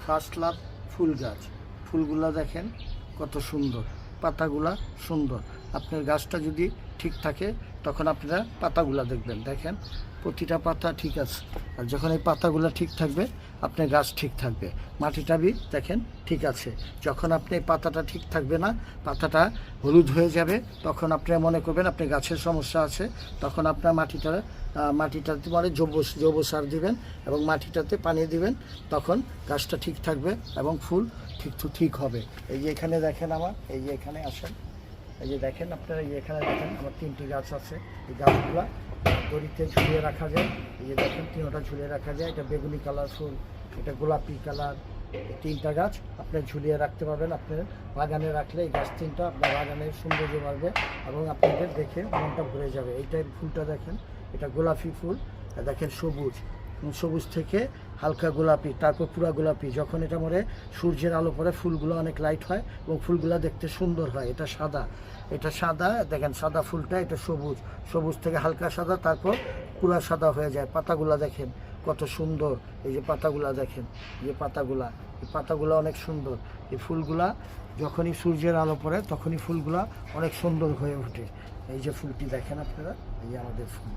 First love ফুল গাছ। ফুলগুলা দেখেন কত সুন্দর, পাতাগুলা সুন্দর। আপনার গাছটা যদি ঠিক থাকে তখন আপনারা পাতাগুলা দেখবেন, দেখেন প্রতিটা পাতা ঠিক আছে। আর যখন এই পাতাগুলা ঠিক থাকবে আপনার গাছ ঠিক থাকবে। মাটিটা দেখেন ঠিক আছে। যখন আপনি পাতাটা ঠিক থাকবে না, পাতাটা হলুদ হয়ে যাবে, তখন আপনারা মনে করবেন আপনার গাছের সমস্যা আছে। তখন আপনার মাটিটাতে মানে জৈব সার দিবেন এবং মাটিটাতে পানি দিবেন, তখন গাছটা ঠিক থাকবে এবং ফুল ঠিক হবে। এই যে এখানে দেখেন আমার, এই যে এখানে আসেন, এই যে দেখেন আপনারা, এই যে এখানে দেখেন আমার 3টি গাছ আছে। এই গাছগুলা দড়িতে ঝুলিয়ে রাখা যায়। এই যে দেখেন 3টা ঝুলিয়ে রাখা যায়। এটা বেগুনি কালার ফুল, এটা গোলাপি কালার। এই 3টা গাছ আপনি ঝুলিয়ে রাখতে পারবেন। আপনার বাগানে রাখলে এই গাছ 3টা আপনার বাগানের সৌন্দর্য বাড়বে এবং আপনাদের দেখে মনটা ভরে যাবে। এইটাই ফুলটা দেখেন, এটা গোলাপি ফুল, দেখেন সবুজ থেকে হালকা গোলাপি, তারপর পুরা গোলাপি। যখন এটা মরে সূর্যের আলো পড়ে ফুলগুলো অনেক লাইট হয় এবং ফুলগুলো দেখতে সুন্দর হয়। এটা সাদা দেখেন, সাদা ফুলটা, এটা সবুজ থেকে হালকা সাদা, তারপর পুরা সাদা হয়ে যায়। পাতাগুলা দেখেন কত সুন্দর। এই যে পাতাগুলা দেখেন, এই পাতাগুলা অনেক সুন্দর। এই ফুলগুলা যখনই সূর্যের আলো পড়ে তখনই ফুলগুলা অনেক সুন্দর হয়ে ওঠে। এই যে ফুলটি দেখেন আপনারা, এই যে আমাদের ফুল।